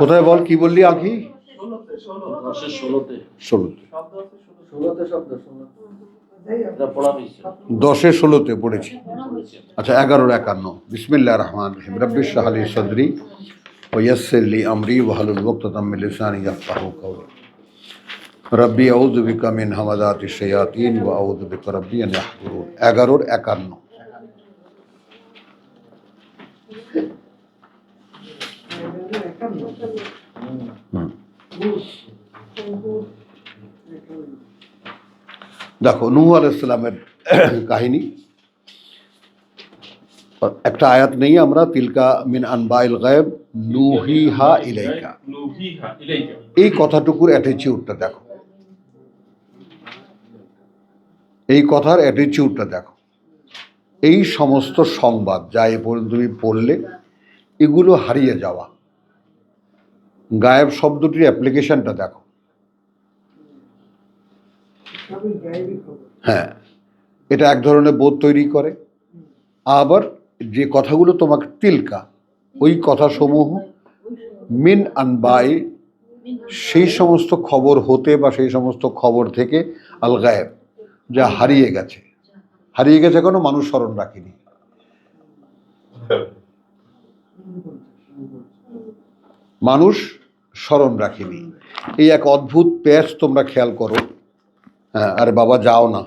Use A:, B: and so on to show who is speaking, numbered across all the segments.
A: কোথায় বল, কি বললি আঁকি? 10-এ 16-তে পড়েছি। আচ্ছা, 11-51। বিসমিল্লাহির রহমানির রহিম। রব্বিশ রাহ লি সাদরি ওয়া ইয়াসসির লি আমরি ওয়াহলুল উকদাতাম মিন লিসানি ইয়াফকাহু কওলি। রব্বি আউযু বিকা মিন হামাযাতিশ শায়াতিন ওয়া আউযু বিকা রব্বি আন ইয়াহযুরুন। 11-51। দেখো, নূহ আলাইহিস সালামের কাহিনী। একটা আয়াত নেই আমরা, তিলকা মিন আনবাইল গায়ব নুহিহা ইলাইকা, এই কথাটুকুর অ্যাটিটিউডটা দেখো, এই কথার অ্যাটিটিউডটা দেখো। এই সমস্ত সংবাদ যা এ পর্যন্ত তুমি পড়লে, এগুলো হারিয়ে যাওয়া। গায়েব শব্দটির অ্যাপ্লিকেশনটা দেখো। হ্যাঁ, এটা এক ধরনের বোধ তৈরি করে। আবার যে কথাগুলো তোমাকে তিলকা, ওই কথাসমূহ মিন আনবাই, সেই সমস্ত খবর হতে বা সেই সমস্ত খবর থেকে, আল গায়েব, যা হারিয়ে গেছে। হারিয়ে গেছে কেন? মানুষ স্মরণ রাখেনি। মানুষ স্মরণ রাখেনি। এই এক অদ্ভুত প্যাচ তোমরা খেয়াল করো। হ্যাঁ, আরে বাবা যাও না।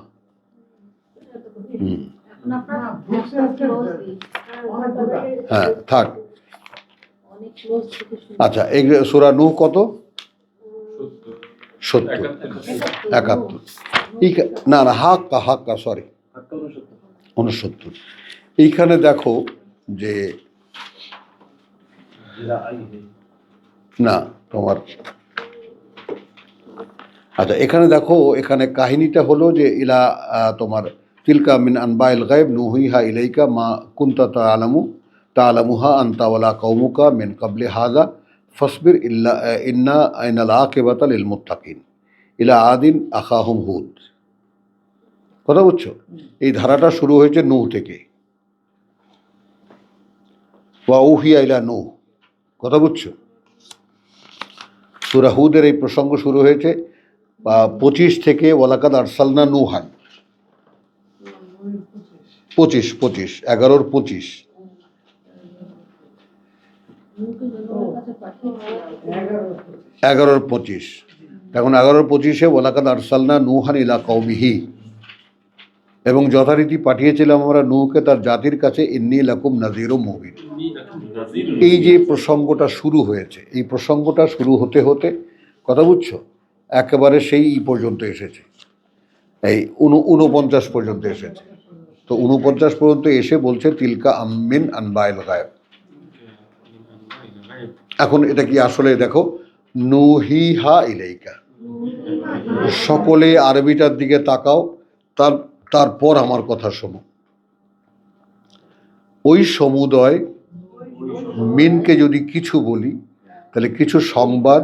A: হ্যাঁ, থাক। আচ্ছা, এই সূরা নূহ কত? 70, 71। না না, হাক্কা, সরি, 69। এইখানে দেখো যে, না তোমার, আচ্ছা এখানে দেখো, এখানে কাহিনীটা হলো যে ইলা তোমার তিলকা মিন আনবাইল গায়ব নুহিহা ইলাইকা মা কুনতা তা'লামুহা আনতা ওয়ালা কওমুকা মিন ক্বাবলি হাযা ফাসবির ইন্না আইনাল আকিবাতা লিল মুত্তাকিন ইলা আদিন আখাহুম হুদ। কথা বুঝছো? এই ধারাটা শুরু হয়েছে নূহ থেকে। ওয়া উহিয়া ইলা নূহ। কথা বুঝছো? সূরা হুদের এই প্রসঙ্গ শুরু হয়েছে 25 থেকে ওয়ালাকাদ আরসালনা নূহান। 25, 11-25। এখন 11-25-এ ওয়ালাকাদ আরসালনা নূহান ইলা কওমিহি, এবং যথারীতি পাঠিয়েছিলাম আমরা নূহকে তার জাতির কাছে, ইন্নী লাকুম নাযীরুম মুবিন। এই যে প্রসঙ্গটা শুরু হয়েছে, এই প্রসঙ্গটা শুরু হতে হতে, কথা বুঝছো, একেবারে সেই পর্যন্ত এসেছে, এই 49 পর্যন্ত এসেছে। তো 49 পর্যন্ত এসে বলছে তিলকা মিন আনবাইল গায়ব। এখন এটা কি আসলে দেখো, নুহিহা ইলাইকা, সকলে আরবিটার দিকে তাকাও, তারপর আমার কথা শোনো। ওই সমুদয় মিনকে যদি কিছু বলি, তাহলে কিছু সংবাদ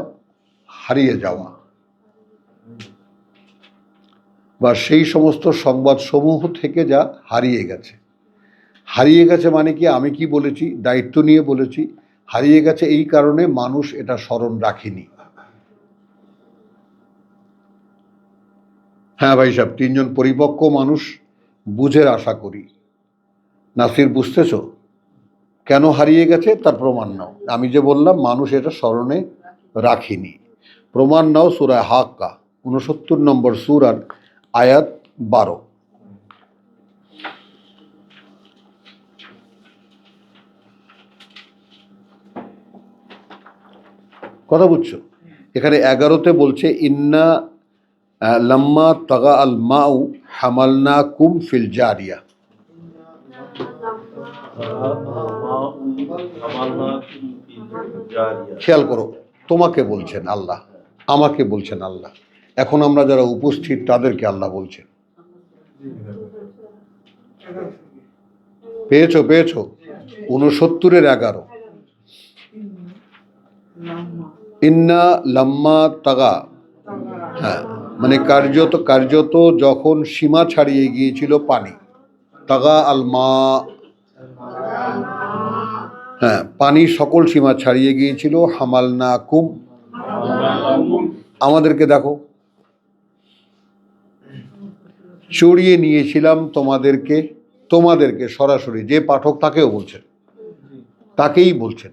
A: হারিয়ে যাওয়া, বা সেই সমস্ত সংবাদ সমূহ থেকে যা হারিয়ে গেছে। হারিয়ে গেছে মানে কি, আমি কি বলেছি, দায়িত্ব নিয়ে বলেছি। হারিয়ে গেছে এই কারণে মানুষ এটা স্মরণ রাখেনি। হ্যাঁ ভাই সাহেব, 3 জন পরিপক্ক মানুষ বুঝের আশা করি। নাসির, বুঝতেছ কেন হারিয়ে গেছে? তার প্রমাণ নাও। আমি যে বললাম মানুষ এটা স্মরণে রাখেনি, প্রমাণ নাও। সূরা হাক্কা 69 নম্বর সূরার আয়াত 12। কথা বুঝছো? এখানে 11-তে বলছে ইন্না লাম্মা তাগা আল মাউ হামালনাকুম ফিল জারিয়া। খেয়াল করো, তোমাকে বলছেন আল্লাহ, আমাকে বলছেন আল্লাহ। এখন আমরা যারা উপস্থিত তাদেরকে আল্লাহ বলছেন। পেয়েছো? 69-11। ইন্না লাম্মা তাগা, হ্যাঁ, মানে কার্যত যখন সীমা ছাড়িয়ে গিয়েছিল পানি। তাগা আল মা, হ্যাঁ, পানি সকল সীমা ছাড়িয়ে গিয়েছিল। হামালনাকুম, আমাদেরকে দেখো চড়িয়ে নিয়েছিলাম তোমাদেরকে, তোমাদেরকে সরাসরি যে পাঠক তাকেও বলছেন, তাকেই বলছেন।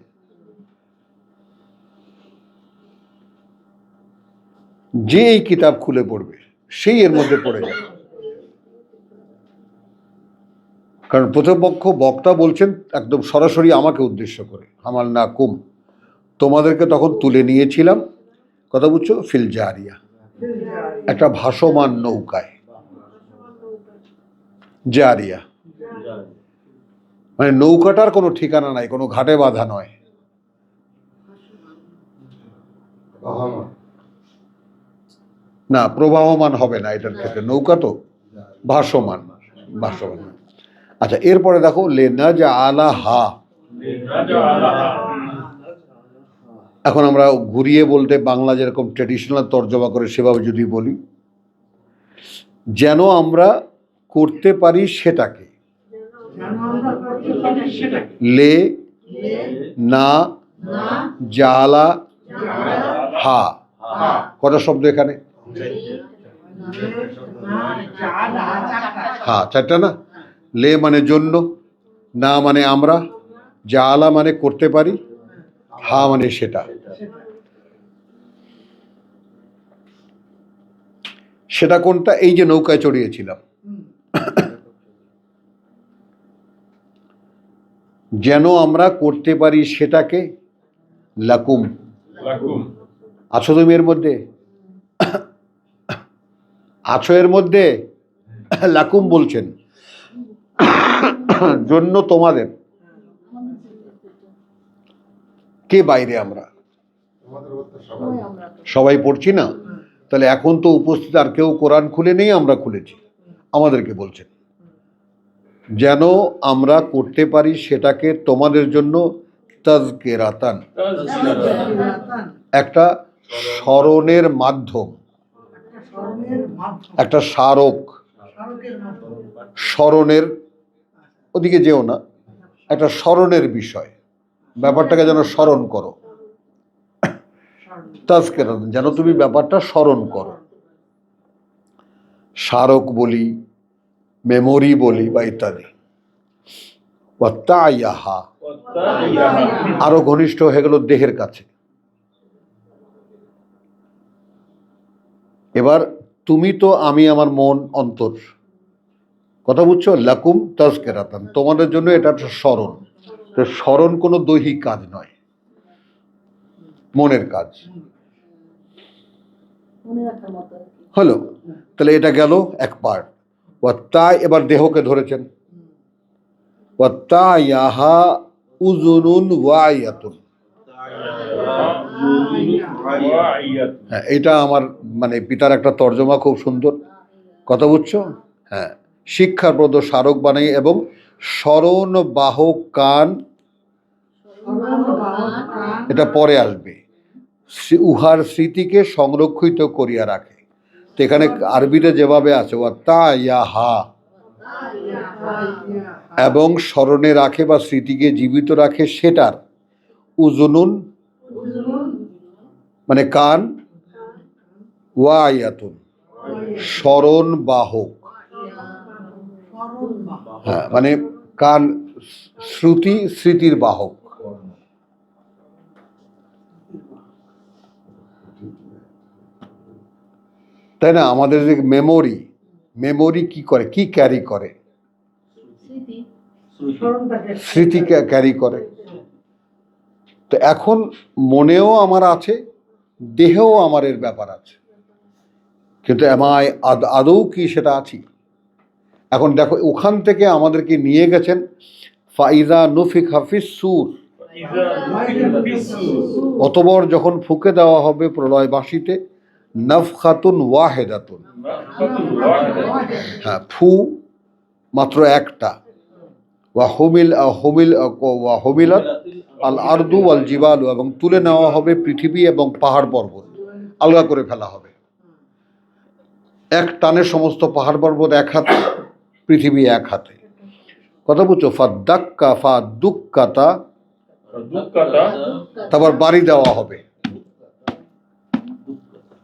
A: যে এই কিতাব খুলে পড়বে সেই এর মধ্যে পড়ে যাবে। কারণ প্রতিপক্ষ বক্তা বলছেন একদম সরাসরি আমাকে উদ্দেশ্য করে, হামালনাকুম, তোমাদেরকে তখন তুলে নিয়েছিলাম, কথা বুঝছো, ফিল জারিয়া, একটা ভাসমান নৌকায়। জারিয়া মানে নৌকাটার কোনো ঠিকানা নাই, কোনো ঘাটে বাঁধা নয়। না, প্রবাহমান হবে না এটার ক্ষেত্রে, নৌকা তো ভাসমান, ভাসমান। আচ্ছা, এরপরে দেখো লেনাজা আলা হা। এখন আমরা ঘুরিয়ে বলতে বাংলা যেরকম ট্রেডিশনাল তর্জমা করে সেভাবে যদি বলি, যেন আমরা করতে পারি সেটাকে। লে না জালা হা, কটা শব্দ এখানে? হ্যাঁ, চারটা না? লে মানে জন্য, না মানে আমরা, জালা মানে করতে পারি, হা মানে সেটা। সেটা কোনটা? এই যে নৌকায় চড়িয়েছিলাম, যেন আমরা করতে পারি সেটাকে। লাকুম, আছো তুমি এর মধ্যে? আছো এর মধ্যে? লাকুম বলছেন, জন্য তোমাদের। কে বাইরে? আমরা সবাই পড়ছি না? তাহলে এখন তো উপস্থিত আর কেউ কোরআন খুলে নেই, আমরা খুলেছি। আমাদেরকে বলছেন যেন আমরা করতে পারি সেটাকে তোমাদের জন্য তাজকিরাতান, একটা স্মরণের মাধ্যম, একটা স্মারক। স্মরণের ওদিকে যেও না, একটা স্মরণের বিষয়, ব্যাপারটাকে যেন স্মরণ করো। তাজকিরাতান, যেন তুমি ব্যাপারটা স্মরণ করো। স্মারক বলি, মেমোরি বলি বা ইত্যাদি। আরো ঘনিষ্ঠ হয়ে গেল দেহের কাছে। এবার তুমি তো আমি, আমার মন অন্তর, কথা বুঝছো? লাকুম তাজকিরাতান, তোমাদের জন্য এটা একটা স্মরণ। তো স্মরণ কোনো দৈহিক কাজ নয়, মনের কাজ হলো। তাহলে এটা গেল এক পার্ট। তাই এবার দেহকে ধরেছেন। ওয়াত্তায়াহা উযুনুন ওয়াইয়াতুন। হ্যাঁ, এটা আমার মানে পিতার একটা তর্জমা, খুব সুন্দর, কথা বুঝছো? হ্যাঁ, শিক্ষাপ্রদ স্মারক বানাই এবং স্মরণ বাহক কান, এটা পরে আসবে, উহার স্মৃতিকে সংরক্ষিত করিয়া রাখে। তো এখানে আরবিতে যেভাবে আছে ওয়াত্তায়াহা, এবং স্মরণে রাখে বা স্মৃতিকে জীবিত রাখে সেটার, উযুনুন মানে কান, ওয়াইয়াতুন স্মরণ বাহক। হ্যাঁ, মানে কান শ্রুতি, স্মৃতির বাহক। তাই না? আমাদের যে মেমোরি, মেমোরি কি করে, কি ক্যারি করে? স্মৃতি ক্যারি করে। তো এখন মনেও আমার আছে, দেহেও আমার এর ব্যাপার আছে, কিন্তু আমায় আদৌ কি সেটা আছি? এখন দেখো, ওখান থেকে আমাদেরকে নিয়ে গেছেন ফাইজা নুফিখা ফিস সূর, অতঃপর যখন ফুঁকে দেওয়া হবে প্রলয় বাঁশিতে, নাফখাতুন ওয়াহেদাতুন, হ্যাঁ, ফু মাত্র একটা, ওয়াহুমিলাত আল আরদু ওয়াল জিবালু, এবং তুলে নেওয়া হবে পৃথিবী এবং পাহাড় পর্বত, আলগা করে ফেলা হবে। এক টানে সমস্ত পাহাড় পর্বত এক হাতে, পৃথিবী এক হাতে, কথা বুঝছো? ফাদ্দাক্কা ফাদুক্কাতা তারপর বাড়ি দেওয়া হবে।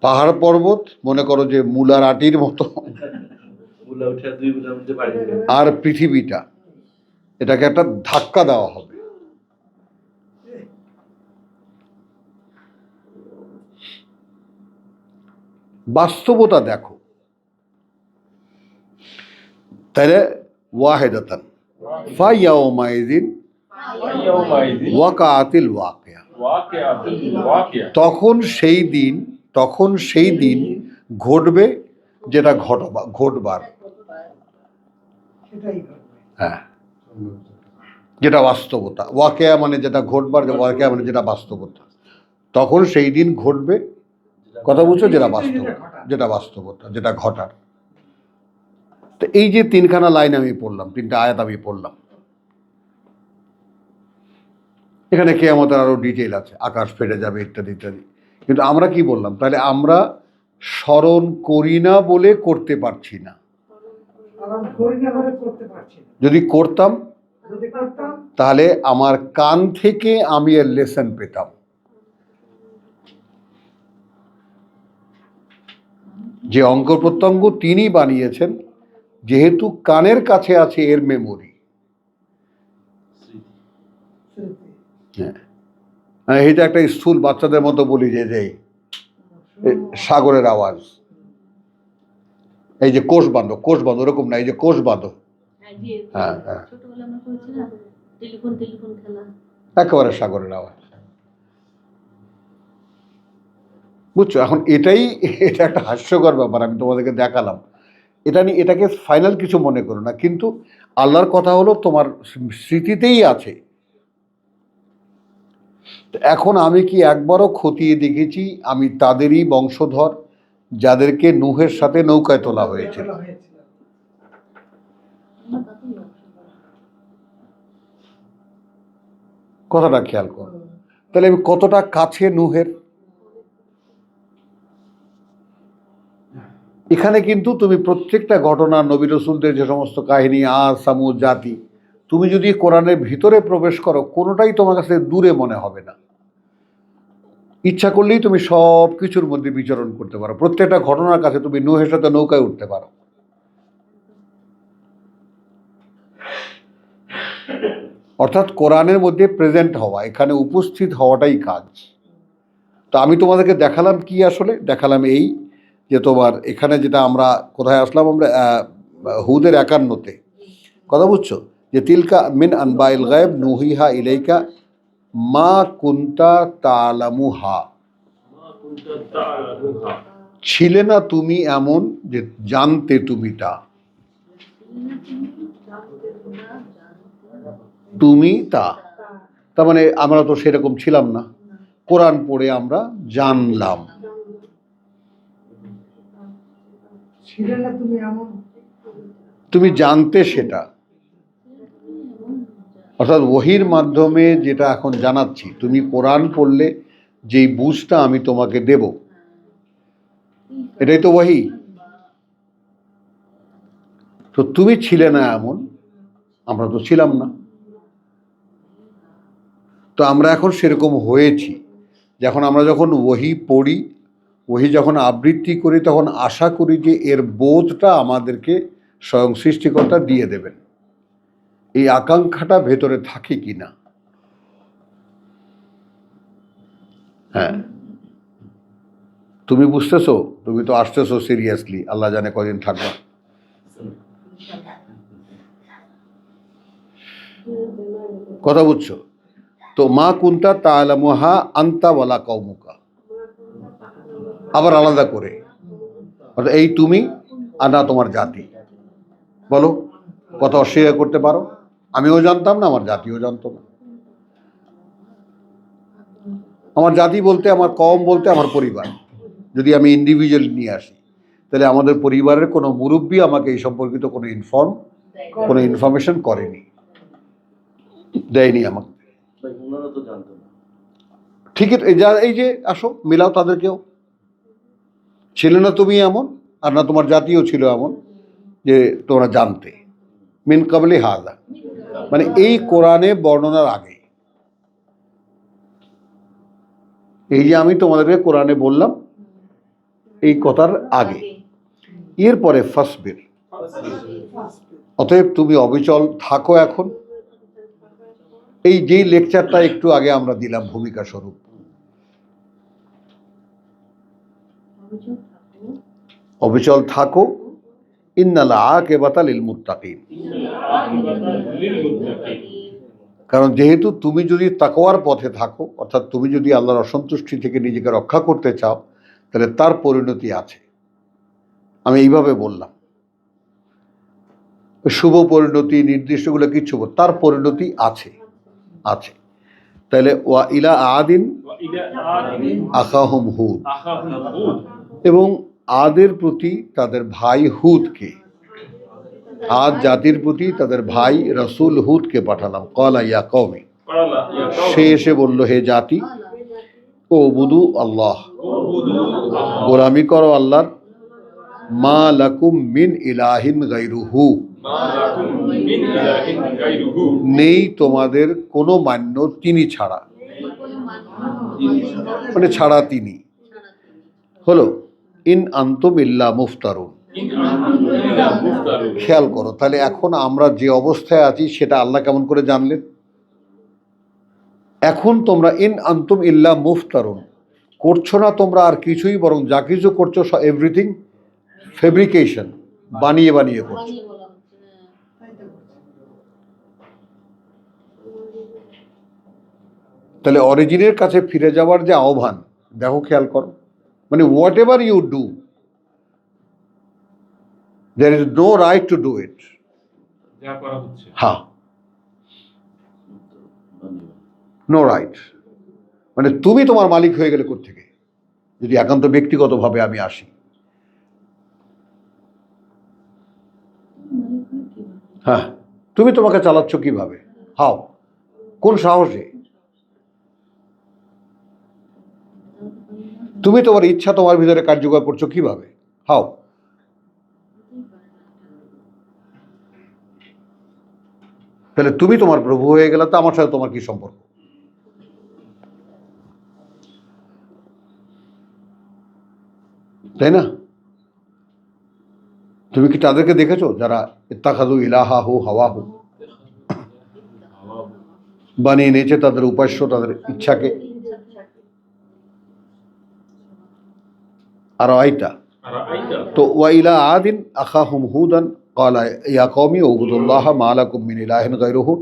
A: পাহাড় পর্বত মনে করো যে মূলার আটির মতো, আর পৃথিবীটা এটাকে একটা ধাক্কা দেওয়া হবে। বাস্তবতা দেখো তাহলে, ওয়াহেদাতান ফায়াউমাইযিন ওয়াকাআতিল ওয়াকিয়া, তখন সেই দিন ঘটবে যেটা ঘটবার, হ্যাঁ, যেটা বাস্তবতা। ওয়াকিয়া মানে যেটা ঘটবার, ওয়াকিয়া মানে যেটা বাস্তবতা। তখন সেই দিন ঘটবে, কথা বুঝছো, যেটা বাস্তবতা, যেটা ঘটার। তো এই যে তিনখানা লাইন আমি পড়লাম, তিনটা আয়াত আমি পড়লাম, এখানে কিয়ামতের আরো ডিটেইল আছে, আকাশ ফেটে যাবে ইত্যাদি ইত্যাদি। কিন্তু আমরা কি বললাম, তাহলে আমরা স্মরণ করি না বলে করতে পারছি না। যদি করতাম তাহলে আমার কান থেকে আমি এর লেসন পেতাম। যে অঙ্গ প্রত্যঙ্গ তিনি বানিয়েছেন, যেহেতু কানের কাছে আছে এর মেমোরি। হ্যাঁ, এইটা একটা স্থূল বাচ্চাদের মতো বলি যে সাগরের আওয়াজ, এই যে কোষ বাঁধো ওরকম না, এই যে কোষ বাঁধো, হ্যাঁ হ্যাঁ, একেবারে সাগরের আওয়াজ, বুঝছো? এখন এটা একটা হাস্যকর ব্যাপার, আমি তোমাদেরকে দেখালাম। এটাকে ফাইনাল কিছু মনে করো না, কিন্তু আল্লাহর কথা হলো তোমার স্মৃতিতেই আছে। এখন আমি কি একবারও খতিয়ে দেখেছি আমি তাদেরই বংশধর যাদেরকে নূহের সাথে নৌকায় তোলা হয়েছিল? কথাটা খেয়াল করো, তাহলে আমি কতটা কাছে নূহের। এখানে কিন্তু তুমি প্রত্যেকটা ঘটনা, নবী রাসূলদের যে সমস্ত কাহিনী, আদ সামুদ জাতি, তুমি যদি কোরআনের ভিতরে প্রবেশ করো, কোনোটাই তোমার কাছে দূরে মনে হবে না। ইচ্ছা করলেই তুমি সব কিছুর মধ্যে বিচরণ করতে পারো, প্রত্যেকটা ঘটনার কাছে তুমি নূহের সাথে নৌকায় উঠতে পারো। অর্থাৎ কোরআনের মধ্যে প্রেজেন্ট হওয়া, এখানে উপস্থিত হওয়াটাই কাজ। তো আমি তোমাদেরকে দেখালাম কি, আসলে দেখালাম এই যে তোমার এখানে যেটা আমরা কোথায় আসলাম, আমরা হুদের 51-তে, কথা বুঝছো, যে তিলকা মিন আনবাইল গায়ব নুহিহা ইলাইকা মা কুনতা তালামুহা, ছিলে না তুমি এমন যে জানতে তুমি তা, তুমি তা, তার মানে আমরা তো সেরকম ছিলাম না, কোরআন পড়ে আমরা জানলাম। তুমি জানতে সেটা, অর্থাৎ ওহির মাধ্যমে যেটা এখন জানাচ্ছি, তুমি কোরআন পড়লে যেই বুঝটা আমি তোমাকে দেব, এটাই তো ওহি। তো তুমি ছিলে না এমন, আমরা তো ছিলাম না। তো আমরা এখন সেরকম হয়েছি, আমরা যখন ওহি পড়ি, ওহি যখন আবৃত্তি করি, তখন আশা করি যে এর বোধটা আমাদেরকে স্বয়ং সৃষ্টিকর্তা দিয়ে দেবেন। এই আকাঙ্ক্ষাটা ভেতরে থাকে কি না? হ্যাঁ, তুমি বুঝতেছো, তুমি তো আসতেছো সিরিয়াসলি, আল্লাহ জানে কদিন থাকবা। কথা বুঝছো? তো মা কুনতা তালামুহা আনতা ওয়ালা কওমুকা, আবার আলাদা করে, অর্থাৎ এই তুমি আর না তোমার জাতি। বলো, কথা অস্বীকার করতে পারো? আমিও জানতাম না, আমার জাতিও জানতো না। আমার জাতি বলতে, আমার কওম বলতে আমার পরিবার। যদি আমি ইন্ডিভিজুয়াল নিয়ে আসি, তাহলে আমাদের পরিবারের কোনো মুরব্বী আমাকে এই সম্পর্কিত কোনো ইনফরমেশন করেনি, দেয়নি আমাকে। ঠিক, এই যে আসো মিলাও, তাদেরকেও ছিল না তুমি এমন, আর না তোমার জাতিও ছিল এমন যে তোমরা জানতে। মিন কাবলি হাদা মানে এই কোরআনে বর্ণনার আগে। এই যে আমি তোমাদেরকে কোরআনে বললাম এই কথার আগে, এরপরে ফাসবির, অতএব তুমি অবিচল থাকো। এখন এই যেই লেকচারটা একটু আগে আমরা দিলাম ভূমিকা স্বরূপ, অবিচল থাকো, ইন্নাল আকিবাতা লিল মুত্তাকিন। কারণ যেহেতু তুমি যদি তাকওয়ার পথে থাকো, অর্থাৎ তুমি যদি আল্লাহর অসন্তুষ্টি থেকে নিজেকে রক্ষা করতে চাও, তাহলে তার পরিণতি আছে। আমি এইভাবে বললাম, শুভ পরিণতি নির্দিষ্টগুলো কিচ্ছু, তার পরিণতি আছে আছে। তাহলে ওয়া ইলা আদিন আখাহুম হুদ, এবং আদের প্রতি তাদের ভাই হুদকে, আদ জাতির প্রতি তাদের ভাই রাসূল হুদকে পাঠালাম। ক্বালা ইয়া কওমি, সে এসে বলল, হে জাতি, উবুদু আল্লাহ, গোলামি করো আল্লাহর, মা লাকুম মিন ইলাহিন গায়রুহু, নেই তোমাদের কোনো মান্য তিনি ছাড়া, মানে ছাড়া তিনি হলো ইন আনতুম ইল্লা মুফতারুন। খেয়াল করো, তাহলে এখন আমরা যে অবস্থায় আছি সেটা আল্লাহ কেমন করে জানলেন? এখন তোমরা ইন আনতুম ইল্লা মুফতারুন করছো না তোমরা আর কিছুই, বরং যা কিছু করছো এভরিথিং ফেব্রিকেশন, বানিয়ে বানিয়ে করছো। তাহলে অরিজিনের কাছে ফিরে যাওয়ার যে আহ্বান, দেখো খেয়াল করো, মানে whatever you do, there is no right to do it. হ্যাঁ, নো রাইট। মানে তুমি তোমার মালিক হয়ে গেলে কোত্থেকে, যদি একান্ত ব্যক্তিগতভাবে আমি আসি। হ্যাঁ, তুমি তোমাকে চালাচ্ছ কিভাবে? হাও, কোন সাহসে? তুমি তোমার ইচ্ছা তোমার ভিতরে কার্যকর করছো কিভাবে? হাও? তাহলে তুমি তোমার প্রভু হয়ে গেলে, তো আমার সাথে তোমার কি সম্পর্ক? তাই না? তুমি কি তাদেরকে দেখেছো যারা ইত্তাখাযু ইলাহাহু হাওয়াহু, বানিয়ে নিয়েছে তাদের উপাস্য তাদের ইচ্ছাকে? আর আইতা তো ওয়া ইলা আদিন আখাহুম হুদান ক্বালা ইয়া কওমি উবুদুল্লাহ মা লাকুম মিন ইলাহিন গায়রুহু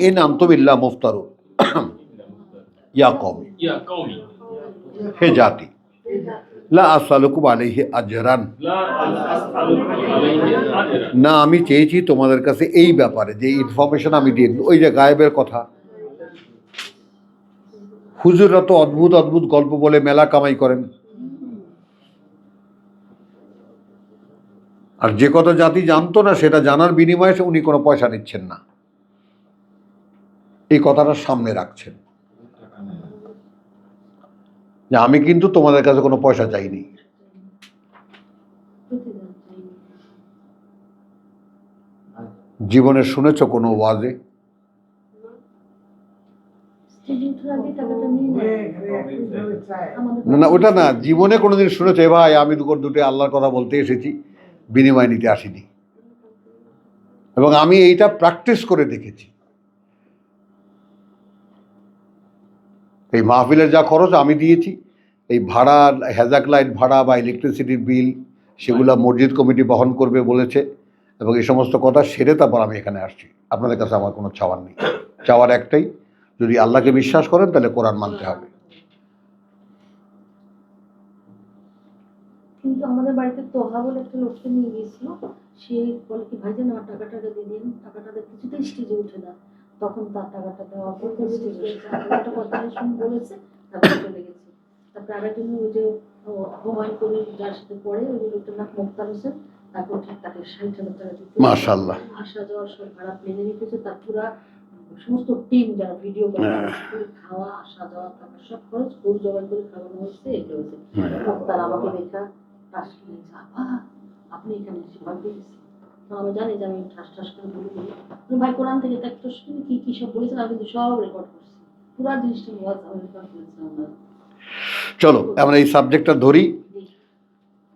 A: ইন আনতুম ইল্লা মুফতারুন। ইয়া কওমি, হে জাতি, লা আসআলুকুম আলাইহি আজরান, না আমি চেয়েছি তোমাদের কাছে এই ব্যাপারে যে ইনফরমেশন আমি দিই। ওই যে গায়েবের কথা, হুজুররা তো অদ্ভুত অদ্ভুত গল্প বলে মেলা কামাই করেন। আর যে কথা জাতি জানতো না সেটা জানার বিনিময়ে উনি কোনো পয়সা নিচ্ছেন না, এই কথাটা সামনে রাখছেন যে আমি কিন্তু তোমাদের কাছে কোনো পয়সা চাইনি। জীবনে শুনেছ কোনো ওয়াজে? না না, ওটা না, জীবনে কোনোদিন শুনেছো ভাই আমি দুটো আল্লাহর কথা বলতে এসেছি, বিনিময় নিতে আসিনি? এবং আমি এইটা প্র্যাকটিস করে দেখেছি। এই মাহফিলের যা খরচ আমি দিয়েছি, এই ভাড়া, হ্যাজাক লাইট ভাড়া বা ইলেকট্রিসিটির বিল, সেগুলো মসজিদ কমিটি বহন করবে বলেছে, এবং এই সমস্ত কথা সেরে তারপর আমি এখানে আসছি। আপনাদের কাছে আমার কোনো চাওয়ার নেই, চাওয়ার একটাই, যদি আল্লাহকে বিশ্বাস করেন তাহলে কোরআন মানতে হবে।
B: কিন্তু আমাদের বাড়িতে তোহা বলে একটা লোককে নিয়ে গিয়েছিল, সে বলে কি ভাইজান আমার টাকাটা দিয়ে দিন, টাকাটা কিছুতেই স্টেজে উঠে না। তখন তার টাকাটা দেওয়া বলতে স্টেজে একটা কথা শুনে বলেছে, তারপরে চলে গেছে। তারপরে আরেকজন ওই যে হুমায়ুন কবির যার সাথে পড়ে, ওই লোকটার নাম মুক্তার হোসেন, তারপর ঠিক তাকে 60,000 টাকা দিতে,
A: মাশাআল্লাহ,
B: আসা যাওয়ার সব ভাড়া প্লেনে রেখেছে, তার পুরা সমস্ত টিম যারা ভিডিও করে খাওয়া আসা যাওয়া থাকা সব খরচ গরু জবাই করে খাওয়ানো হয়েছে। এগুলো হয়েছে মুক্তার আমাকে দেখা আপনি এখানে এসে ভয় পেয়েছি, আমি জানি যে আমি ঠাস ঠাস করে বলি ভাই কোরআন থেকে একটা শুনি কি কি সব বলেছেন, আমি কিন্তু সব রেকর্ড করছি। পুরা জিনিসটা ওয়াজ আমেরিকা করেছে আমরা।
A: চলো আমরা এই সাবজেক্টটা ধরি।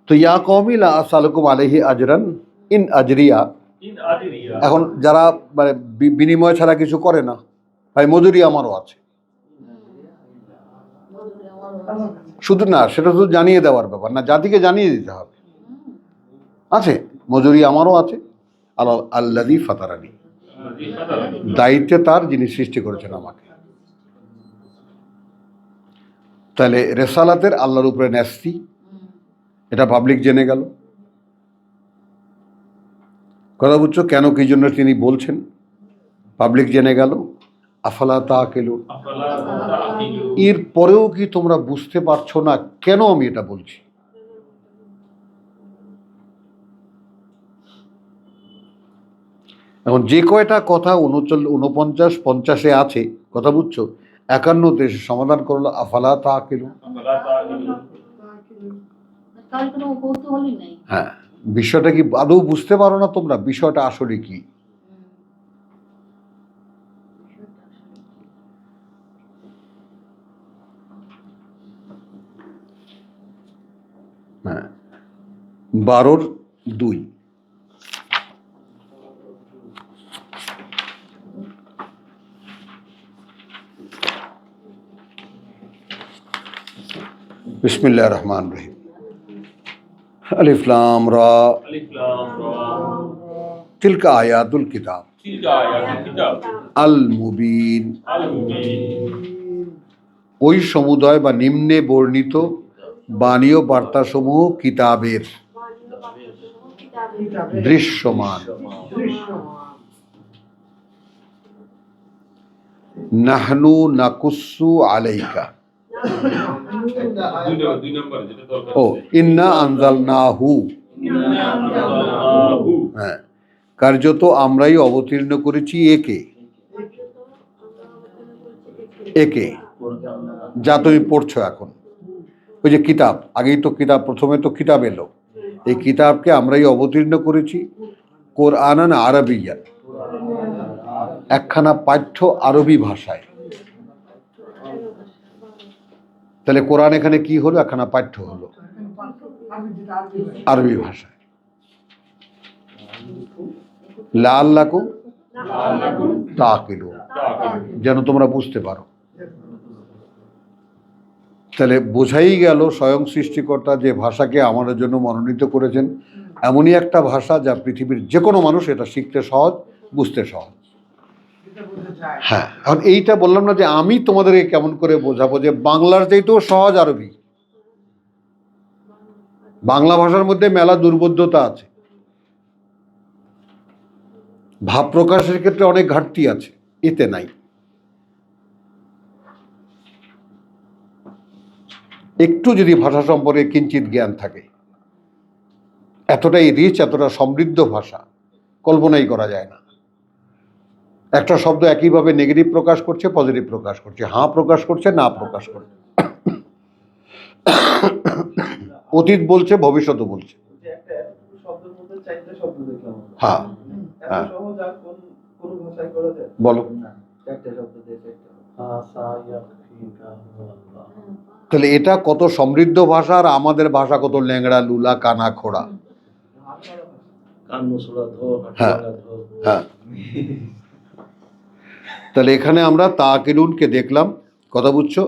A: তো ইয়া কওমি লা আসআলুকুম আলাইহি আজরান ইন আজরিয়া, এখন যারা মানে বিনিময় ছাড়া কিছু করে না, ভাই মজুরি আমারও আছে।
B: মজুরি আমারও আছে।
A: শুধু না, সেটা শুধু জানিয়ে দেওয়ার ব্যাপার না, জাতিকে জানিয়ে দিতে হবে আছে, মজুরি আমারও আছে। আল্লাযী ফাতারানি, দায়িত্বে তার যিনি সৃষ্টি করেছেন আমাকে। তাহলে রেসালাতের আল্লাহর উপরে ন্যস্তি, এটা পাবলিক জেনে গেল। কথা বুঝছো কেন কি জন্য তিনি বলছেন, পাবলিক জেনে গেল। আফালা তাআকিলুন, এর পরেও কি তোমরা বুঝতে পারছো না কেন আমি এটা বলছি? এখন যে কয়টা কথা 49, 50-এ আছে, কথা বুঝছো, 51-তে সমাধান করলো আফালা তাআকিলুন।
B: তার কোনো কৌতূহলই নাই।
A: হ্যাঁ, বিষয়টা কি আদৌ বুঝতে পারো না তোমরা, বিষয়টা আসলে কি? হ্যাঁ, 12-2 বিসমিল্লাহির রহমানির রহিম। আলিফ লাম রা তিলকা আয়াতুল কিতাব আল মুবিন, ওই সমুদয় বা নিম্নে বর্ণিত বাণীয় বার্তাসমূহ কিতাবের দৃশ্যমান। নাহনু নাকুসু আলাইকা, ও ইন্না আনজালনাহু, হ্যাঁ, কার্যত আমরাই অবতীর্ণ করেছি একে, একে যা তুমি পড়ছো এখন, ওই যে কিতাব, আগেই তো কিতাব, প্রথমে তো কিতাব এলো, এই কিতাবকে আমরাই অবতীর্ণ করেছি কোরআনান আরবিয়ান, একখানা পাঠ্য আরবি ভাষায়। তাহলে কোরআন এখানে কি হলো, একখানা পাঠ্য হলো আরবি ভাষায়। লাআল্লাকুম তাআকিলুন, যেন তোমরা বুঝতে পারো। তাহলে বোঝাই গেল স্বয়ং সৃষ্টিকর্তা যে ভাষাকে আমাদের জন্য মনোনীত করেছেন, এমনই একটা ভাষা যা পৃথিবীর যে কোনো মানুষ এটা শিখতে সহজ, বুঝতে সহজ। হ্যাঁ, এখন এইটা বললাম না যে আমি তোমাদেরকে কেমন করে বোঝাবো যে বাংলার চাইতেও সহজ আরবি। বাংলা ভাষার মধ্যে মেলা দুর্বোধ্যতা আছে, ভাব প্রকাশের ক্ষেত্রে অনেক ঘাটতি আছে, এতে নাই। একটু যদি ভাষা সম্পর্কে কিঞ্চিত জ্ঞান থাকে, এতটাই রিচ, এতটা সমৃদ্ধ ভাষা কল্পনাই করা যায় না। একটা শব্দ একইভাবে নেগেটিভ প্রকাশ করছে, পজিটিভ প্রকাশ করছে, হাঁ প্রকাশ করছে, না প্রকাশ করছে, অতীত বলছে, ভবিষ্যৎ বলছে। হ্যাঁ হ্যাঁ, বলো। তাহলে এটা কত সমৃদ্ধ ভাষা, আর আমাদের ভাষা কত ল্যাংড়া লুলা কানা খোড়া। হ্যাঁ হ্যাঁ, তাহলে এখানে আমরা তাকিলুনকে দেখলাম, কথা বুঝছো,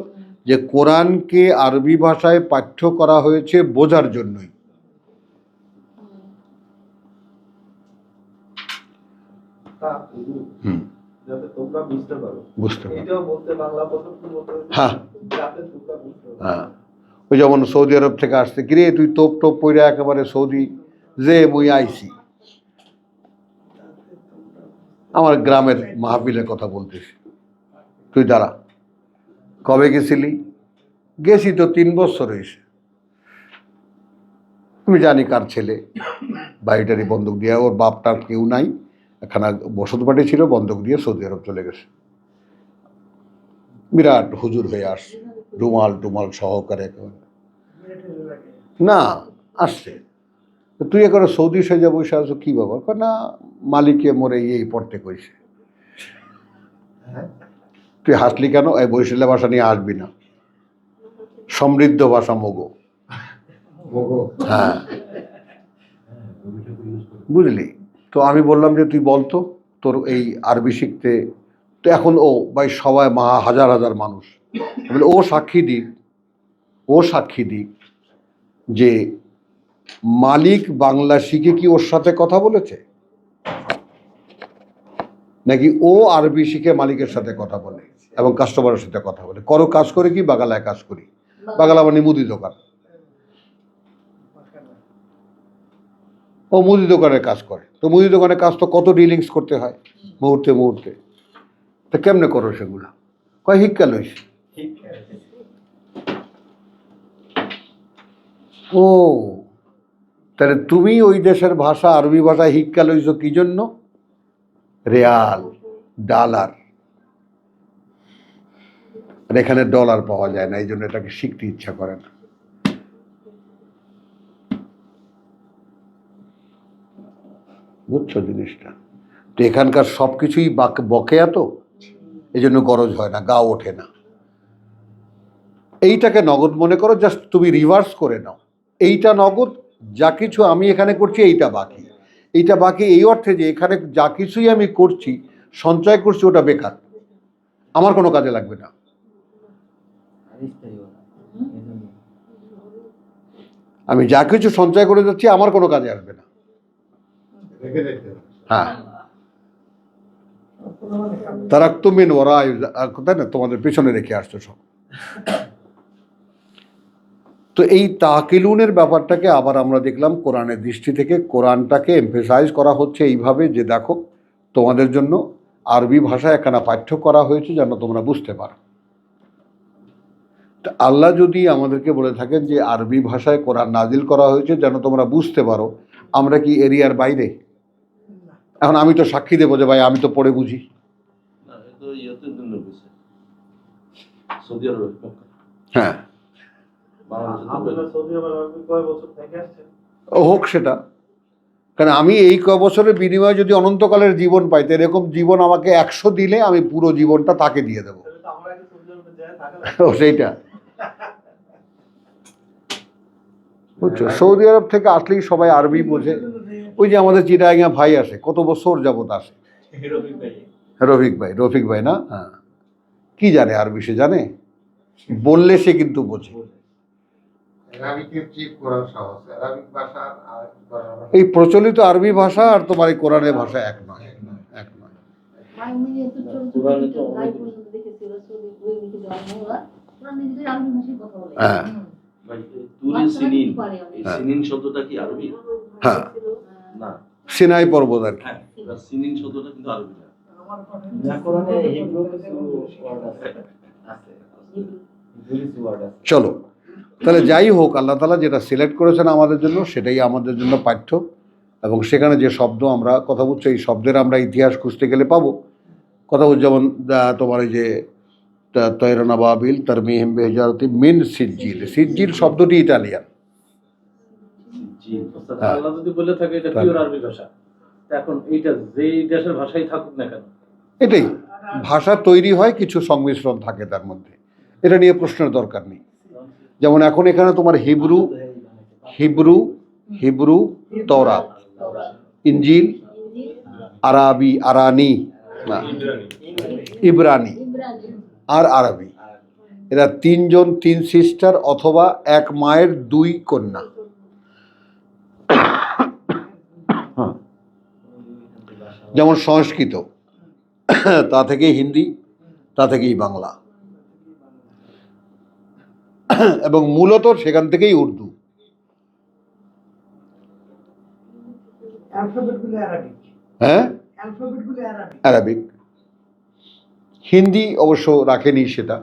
A: যে কোরআনকে আরবি ভাষায় পাঠ্য করা হয়েছে বোঝার জন্যই। বুঝতে হ্যাঁ হ্যাঁ, ওই যেমন সৌদি আরব থেকে আসছে, কিরে তুই তোপ টোপ পইরা একেবারে সৌদি যে মুই আইছি, আমার গ্রামের মাহফিলের কথা বলতেছি, তুই দাঁড়া, কবে গেছিলি? গেছি তো 3 বছর হয়েছে। আমি জানি কার ছেলে, বাড়িটারি বন্ধক দিয়ে, ওর বাপটার কেউ নাই, একখানা বসত বাড়ি ছিল, বন্ধক দিয়ে সৌদি আরব চলে গেছে। বিরাট হুজুর হয়ে আসছে, রুমাল টুমাল সহকারে একেবারে। না আসছে, তুই একেবারে সৌদি সেজে বসে আসো, কি ব্যাপার? না মালিকে মোরে এই পড়তে কইছে। তুই হাসলি কেন? এই বরিশালের ভাষা নিয়ে আসবি না, সমৃদ্ধ ভাষা মগো। হ্যাঁ, বুঝলি? তো আমি বললাম যে তুই বলতো তোর এই আরবি শিখতে, তো এখন ও ভাই সবাই হাজার হাজার মানুষ, বলে ও সাক্ষী দিক যে মালিক বাংলা শিখে কি ওর সাথে কথা বলেছে, নাকি ও আরবি শিখে মালিকের সাথে কথা বলে এবং কাস্টমারের সাথে কথা বলে। করো কাজ করে কি? বাগালায় কাজ করি। বাগালা মানে মুদি দোকান, ও মুদি দোকানের কাজ করে। তো মুদি দোকানের কাজ তো কত ডিলিংস করতে হয় মুহূর্তে। তো কেমনে করো সেগুলা? কয় হিক্কা লইস। ও তাহলে তুমি ওই দেশের ভাষা, আরবি ভাষা হিক্কা লইছো কি জন্য? রিয়াল, ডলার, আর এখানে ডলার পাওয়া যায় না, এই জন্য এটাকে শিখতে ইচ্ছা করে না। বুঝছো জিনিসটা? তো এখানকার সব কিছুই বকেয়া, তো এই জন্য গরজ হয় না, গা ওঠে না। এইটাকে নগদ মনে করো, জাস্ট তুমি রিভার্স করে নাও। এইটা নগদ, যা কিছু আমি এখানে করছি এইটা বাকি এই অর্থে যে এখানে যা কিছুই আমি করছি, সঞ্চয় করছি, ওটা বেকার, আমার কোনো কাজে লাগবে না। আমি যা কিছু সঞ্চয় করে যাচ্ছি আমার কোনো কাজে আসবে না। হ্যাঁ, তারা তুমি ওরা তাই না, তোমাদের পেছনে রেখে আসছো সব। তো এই তাকিলুনের ব্যাপারটাকে আবার আমরা দেখলাম কোরআনের দৃষ্টি থেকে। কোরআনটাকে এমফেসাইজ করা হচ্ছে এইভাবে যে দেখো, তোমাদের জন্য আরবি ভাষায় একখানা পাঠ্য করা হয়েছে যেন তোমরা বুঝতে পারো। তা আল্লাহ যদি আমাদেরকে বলে থাকেন যে আরবি ভাষায় কোরআন নাজিল করা হয়েছে যেন তোমরা বুঝতে পারো, আমরা কি এরিয়ার বাইরে? এখন আমি তো সাক্ষী দেবো যে ভাই আমি তো পড়ে বুঝি। হ্যাঁ, হোক সেটা, কারণ আমি এই ক বছরের বিনিময়ে যদি অনন্তকালের জীবন পাই, তো এরকম জীবন আমাকে 100 দিলে আমি পুরো জীবনটা তাকে দিয়ে দেবো। সেইটা বুঝছো? সৌদি আরব থেকে আসলেই সবাই আরবি বোঝে। ওই যে আমাদের চিটাগাঙ্গা ভাই আসে, কত বছর যাবত আসে, রফিক ভাই না? হ্যাঁ, কি জানে আরবি? সে জানে, বললে সে কিন্তু বোঝে। এই প্রচলিত আরবি ভাষা আর তোমার এই কোরআনের ভাষা এক নয়। হ্যাঁ, হ্যাঁ, সিনাই পর্বত আর কি। চলো, তাহলে যাই হোক, আল্লাহ তাআলা যেটা সিলেক্ট করেছেন আমাদের জন্য সেটাই আমাদের জন্য পাঠ্য। এবং সেখানে যে শব্দ আমরা কথা বলছি, এই শব্দের আমরা ইতিহাস খুঁজতে গেলে পাবো। কথা বলছি যেমন তোমার এই যে তয়রানা বাবিল তারমিহিম বিহিজারাতি মিন সিজ্জিল, সিজ্জিল শব্দটি ইটালিয়ান।
C: আল্লাহ যদি বলে থাকে এটা পিওর আরবি ভাষা, এখন এইটা যেই দেশের ভাষাই থাকুক না কেন,
A: এটাই ভাষা তৈরি হয়, কিছু সংমিশ্রণ থাকে তার মধ্যে, এটা নিয়ে প্রশ্নের দরকার নেই। যেমন এখন এখানে তোমার হিব্রু, তওরাত, ইনজিল, ইব্রানি আর আরবি, এরা 3 সিস্টার অথবা এক মায়ের 2 কন্যা। যেমন সংস্কৃত, তা থেকেই হিন্দি, তা থেকেই বাংলা, এবং মূলত সেখান থেকেই উর্দু। হ্যাঁ, আরবিক। হিন্দি অবশ্য রাখেনি, সেটা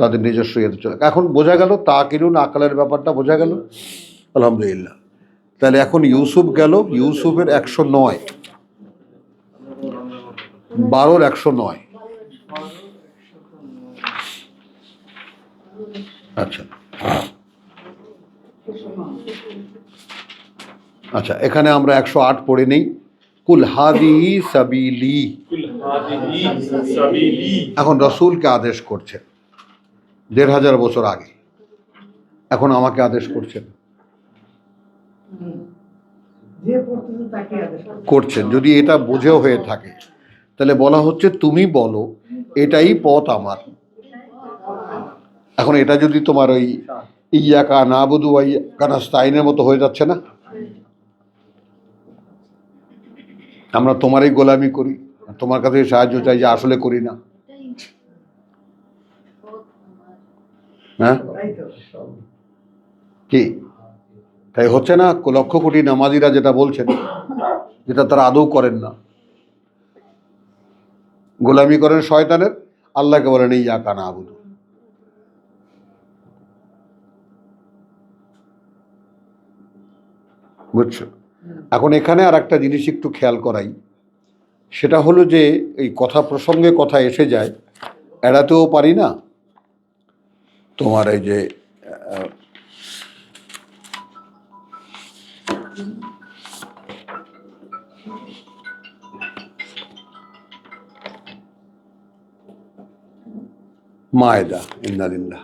A: তাদের নিজস্ব ইয়েতে চলে। এখন বোঝা গেল তাকিলুন আকালের ব্যাপারটা বোঝা গেল, আলহামদুলিল্লাহ। তাহলে এখন ইউসুফ গেল, ইউসুফের 109, 12-র 109। আচ্ছা আচ্ছা, এখানে আমরা 108 পড়ে নেই। কুল হাদিহি সাবিলি, এখন রসুলকে আদেশ করছেন ১৫০০ বছর আগে, এখন আমাকে আদেশ করছেন, করছেন। যদি এটা বুঝেও হয়ে থাকে তাহলে বলা হচ্ছে তুমি বলো এটাই পথ আমার। এখন এটা যদি তোমার ওই ইয়াকা নাবুদু ওয়া ইয়াকা নাস্তাইনের মতো হয়ে যাচ্ছে না, আমরা তোমারই গোলামি করি, তোমার কাছে সাহায্য চাই, যে আসলে করি না। হ্যাঁ কি তাই হচ্ছে না? লক্ষ কোটি নামাজিরা যেটা বলছেন, যেটা তারা আদৌ করেন না, গোলামি করেন শয়তানের, আল্লাহকে বলেন ইয়াকা নাবুদু। বুঝছো? এখন এখানে আর একটা জিনিস একটু খেয়াল করাই, সেটা হলো যে এই কথা প্রসঙ্গে কথা এসে যায়, এড়াতেও পারি না। তোমার এই যে মায়দা, ইন্নালিল্লাহ,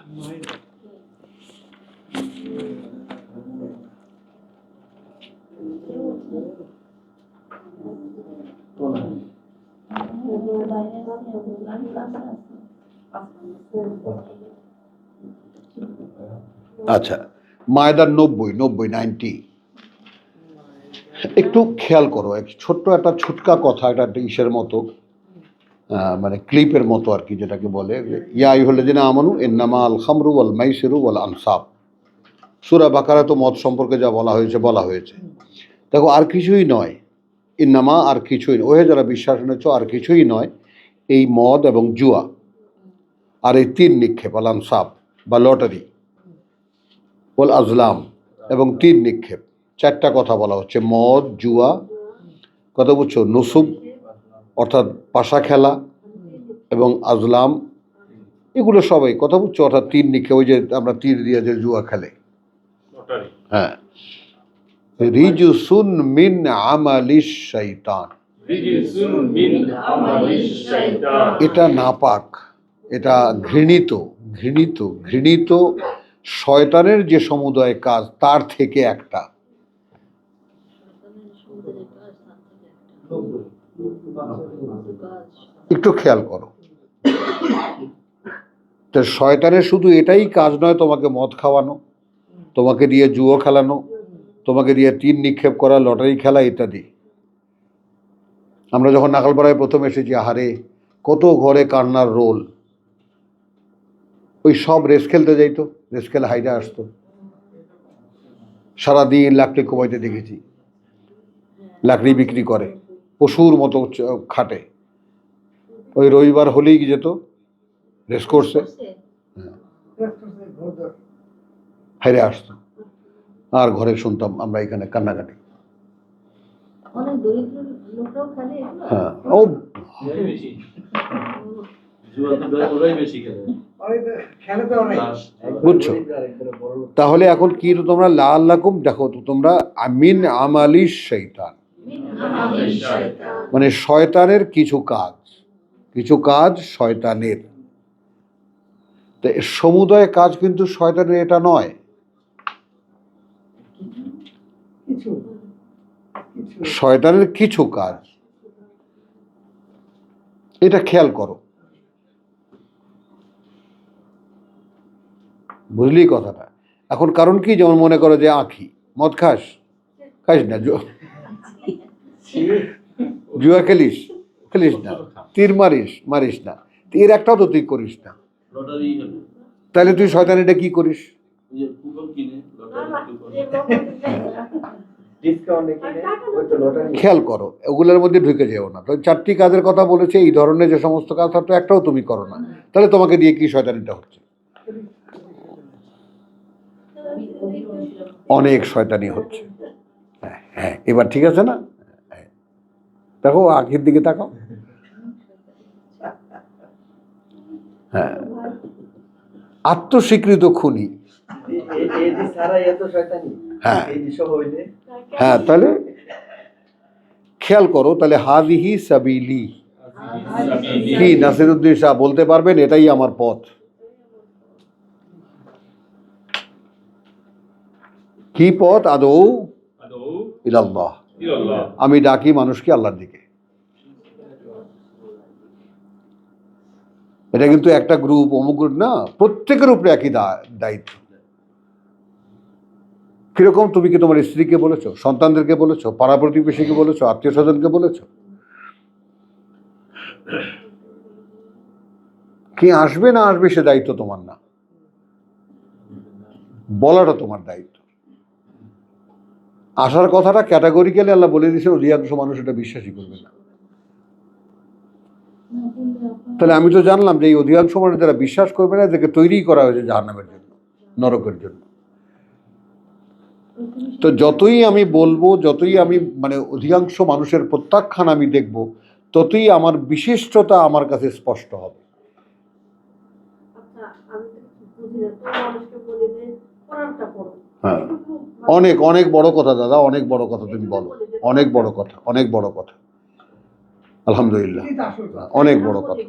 A: আচ্ছা মায়দার 90 একটু খেয়াল করো, ছোট্ট একটা ছুটকা কথা, একটা ইসের মতো, মানে ক্লিপের মতো আর কি, যেটাকে বলে ইয়া আইয়ুহাল্লাযিনা আমানু ইন্নামা আল খামরু ওয়াল মাইসিরু ওয়াল আনসাব। সূরা বাকারা তো মদ সম্পর্কে যা বলা হয়েছে। দেখো আর কিছুই নয়, ইন্নামা আর কিছুই, ওহে যারা বিশ্বাস এনেছ, আর কিছুই নয় এই মদ এবং জুয়া আর এই তীর নিক্ষেপ, আল আনসাব বা লটারি, ওয়াল আজলাম এবং তীর নিক্ষেপ। চারটা কথা বলা হচ্ছে, মদ, জুয়া, কথা বুঝছো, নুসুব অর্থাৎ পাশা খেলা, এবং আজলাম, এগুলো সবাই কথা বুঝছো, অর্থাৎ তীর নিক্ষেপ, ওই যে আমরা তীর দিয়ে যে জুয়া খেলে, হ্যাঁ, রিজসুন মিন আমালিশ শাইতান, এটা নাপাক, এটা ঘৃণিত শয়তানের যে সমুদয় কাজ তার থেকে একটা। একটু খেয়াল করো, তো শয়তানের শুধু এটাই কাজ নয়, তোমাকে মদ খাওয়ানো, তোমাকে দিয়ে জুয়ো খেলানো, তোমাকে দিয়ে তীর নিক্ষেপ করা, লটারি খেলা ইত্যাদি। আমরা যখন নাগালপাড়ায় প্রথম এসেছি, আহারে কত ঘরে কান্নার রোল, ওই সব রেস খেলতে যাইতো, রেস খেলে হাইরা আসতো, সারাদিন লাকড়ি কোবাইতে দেখেছি, লাকড়ি বিক্রি করে, পশুর মতো খাটে, ওই রবিবার হলেই যেত রেস কোর্সে, হাইরে আসতো, আর ঘরে শুনতাম আমরা এখানে কান্নাকাটি। হ্যাঁ, ও বুঝছো? তাহলে এখন কি তোমরা লাআল্লাকুম, দেখো তো তোমরা মিন আমালিশ শাইতান, মানে শয়তানের কিছু কাজ শয়তানের, সমুদয় কাজ কিন্তু শয়তানের এটা নয়, শয়তানের কিছু কাজ, এটা খেয়াল করো, বুঝলি কথাটা? এখন কারণ কি, যেমন মনে করো যে আঁখি, মদ খাস না, জুয়া খেলিস না, তীর মারিস না, তীর একটাও তো তুই করিস না, তাহলে তুই শয়তান এটা কি করিস? খেয়াল করো, ওগুলোর মধ্যে ঢুকে যেও না। তো 4টি কাজের কথা বলেছে, এই ধরনের যে সমস্ত কাজ, তো একটাও তুমি করো না, তাহলে তোমাকে দিয়ে কি শয়তানিটা হচ্ছে? অনেক শয়তানি হচ্ছে। হ্যাঁ, এবার ঠিক আছে না? দেখো আখির দিকে তাকাও, হ্যাঁ, আত্মস্বীকৃত খুনি, হ্যাঁ, তাহলে খেয়াল করো, তাহলে হাদিহি সাবিলি, কি নাসিরউদ্দিন শাহ বলতে পারবেন? এটাই আমার পথ। কি পথ? আদৌ ইলাল্লাহ, আমি ডাকি মানুষকে আল্লাহর দিকে। এটা কিন্তু একটা গ্রুপ অমুক গ্রুপ না, প্রত্যেকের উপরে একই দায়িত্ব। কিরকম? তুমি কি তোমার স্ত্রীকে বলেছো, সন্তানদেরকে বলেছো, পাড়া প্রতিবেশীকে বলেছো, আত্মীয় স্বজনকে বলেছো? কি আসবে না আসবে সে দায়িত্ব তোমার না, বলাটা তোমার দায়িত্ব। আসার কথাটা ক্যাটাগরিক্যালি আল্লাহ বলে দিয়েছে, অধিকাংশ মানুষ এটা বিশ্বাসই করবে না। তাহলে আমি তো জানলাম যে এই অধিকাংশ মানুষ যারা বিশ্বাস করবে না, এদেরকে তৈরি করা হয়েছে জাহান্নামের জন্য, নরকের জন্য। তো যতই আমি বলবো, যতই আমি মানে অধিকাংশ মানুষের প্রত্যাখ্যান আমি দেখব, ততই আমার বিশিষ্টতা আমার কাছে স্পষ্ট হবে। হ্যাঁ, অনেক অনেক বড় কথা দাদা, অনেক বড় কথা তুমি বলো, অনেক বড় কথা, অনেক বড় কথা, আলহামদুলিল্লাহ, অনেক বড় কথা।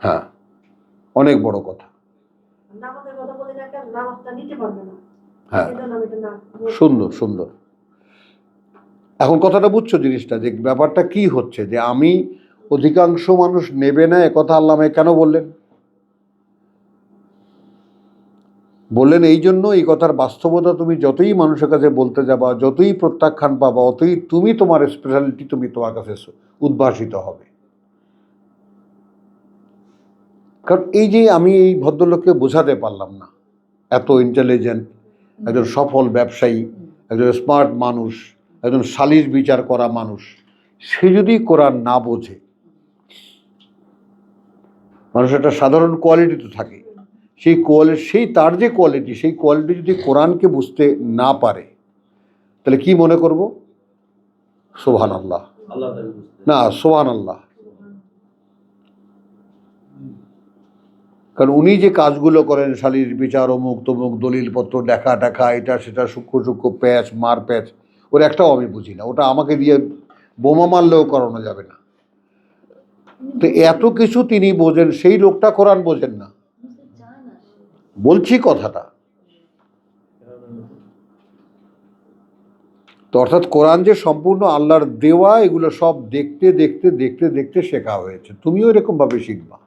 A: হ্যাঁ, অনেক বড় কথা। হ্যাঁ, সুন্দর সুন্দর। এখন কথাটা বুঝছো জিনিসটা, যে ব্যাপারটা কি হচ্ছে, যে আমি অধিকাংশ মানুষ নেবে না একথা আল্লাহ আমায় কেন বললেন? বললেন এই জন্য, এই কথার বাস্তবতা তুমি যতই মানুষের কাছে বলতে যাবা, যতই প্রত্যাখ্যান পাবা, অতই তুমি তোমার স্পেশালিটি তুমি তোমার কাছে উদ্ভাসিত হবে। কারণ এই যে আমি এই ভদ্রলোককে বোঝাতে পারলাম না, এত ইন্টেলিজেন্ট, একজন সফল ব্যবসায়ী, একজন স্মার্ট মানুষ, একজন সালিশ বিচার করা মানুষ, সে যদি কোরআন না বোঝে, মানুষের একটা সাধারণ কোয়ালিটি তো থাকে, সেই তার যে কোয়ালিটি, সেই কোয়ালিটি যদি কোরআনকে বুঝতে না পারে, তাহলে কি মনে করব? সুবহানাল্লাহ, না সুবহানাল্লাহ। কারণ উনি যে কাজগুলো করেন, সালিশ বিচার, অমুক তমুক, দলিলপত্র দেখা টাকা, এটা সেটা সূক্ষ্ম সূক্ষ্ম প্যাচ মার প্যাচ, ওর একটাও আমি বুঝি না। ওটা আমাকে দিয়ে বোমা মারলেও করানো যাবে না। তো এত কিছু তিনি বোঝেন, সেই লোকটা কোরআন বোঝেন না, বলছি কথাটা। তো অর্থাৎ কোরআন যে সম্পূর্ণ আল্লাহর দেওয়া, এগুলো সব দেখতে দেখতে দেখতে দেখতে শেখা হয়েছে, তুমিও এরকমভাবে শিখবা।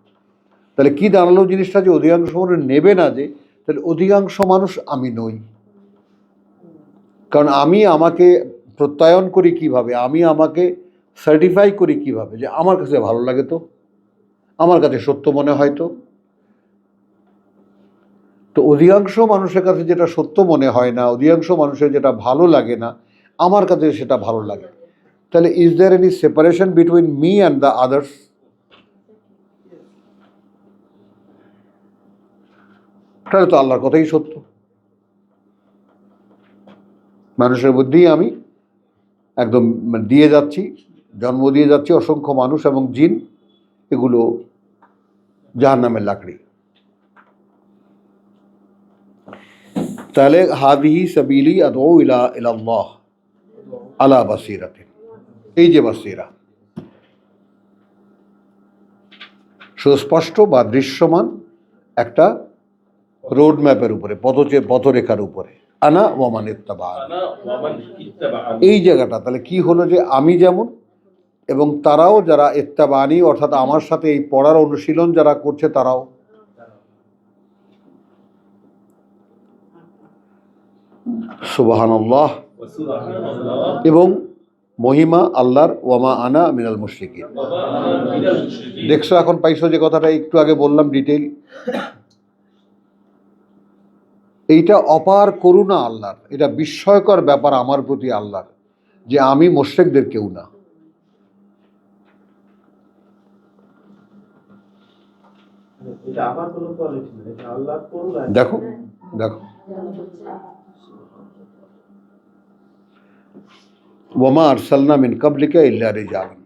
A: তাহলে কি দাঁড়ালো জিনিসটা, যে অধিকাংশ মানুষ নেবে না, যে তাহলে অধিকাংশ মানুষ আমি নই। কারণ আমি আমাকে প্রত্যয়ন করি কিভাবে, আমি আমাকে সার্টিফাই করি কিভাবে, যে আমার কাছে ভালো লাগে, তো আমার কাছে সত্য মনে হয়। তো অধিকাংশ মানুষের কাছে যেটা সত্য মনে হয় না, অধিকাংশ মানুষের যেটা ভালো লাগে না, আমার কাছে সেটা ভালো লাগে। তাহলে is there any separation between me and the others? তাহলে তো আল্লাহর কথাই সত্য। মানুষের বুদ্ধি আমি একদম দিয়ে যাচ্ছি, জন্ম দিয়ে যাচ্ছি অসংখ্য মানুষ এবং জিন, এগুলো জাহান্নামের লাকড়ি। তাহলে হাদিহি সাবিলি আদউ ইলাল্লাহ আলা বাসিরাতিন, এই যে বাসিরা, সুস্পষ্ট বা দৃশ্যমান একটা রোড ম্যাপের উপরে, পথরেখার উপরে, আনা ওয়ামান ইত্তাবা'আনি, এই জায়গাটা। তাহলে কি হলো, যে আমি যেমন এবং তারাও যারা ইত্তাবা'আনি, অর্থাৎ আমার সাথে এই পড়ার অনুশীলন যারা করছে তারাও। সুবহানাল্লাহ। এবং মহিমা আল্লাহর, ওয়ামা আনা মিনাল মুশরিকিন। দেখছো এখন পাইছো যে কথাটা একটু আগে বললাম ডিটেইল। এইটা অপার করুণা আল্লাহর, এটা বিস্ময়কর ব্যাপার আমার প্রতি আল্লাহর, যে আমি মুশরিকদের কেউ না। দেখো দেখো, ওয়ামা আরসালনা মিন কাবলিকা ইল্লা রিজালান।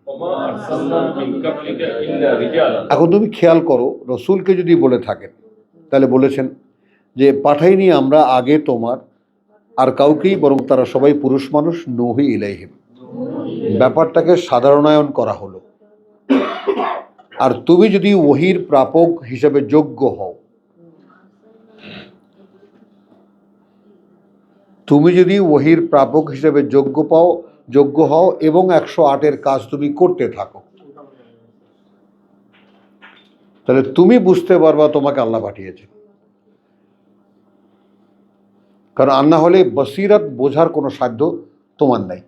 A: এখন তুমি খেয়াল করো, রসুলকে যদি বলে থাকেন, তাহলে বলেছেন যে পাঠাইনি আমরা আগে তোমার আর কাউকেই, বরং তারা সবাই পুরুষ মানুষ, নূহি ইলাইহিম। ব্যাপারটাকে সাধারণায়ন করা হলো, আর তুমি যদি ওহির প্রাপক হিসেবে যোগ্য হও, তুমি যদি ওহির প্রাপক হিসেবে যোগ্য হও এবং 108-এর কাজ তুমি করতে থাকো, তাহলে তুমি বুঝতে পারবা তোমাকে আল্লাহ পাঠিয়েছে। কারণ আর না হলে বসিরত বোঝার কোনো সাধ্য তোমার নাই।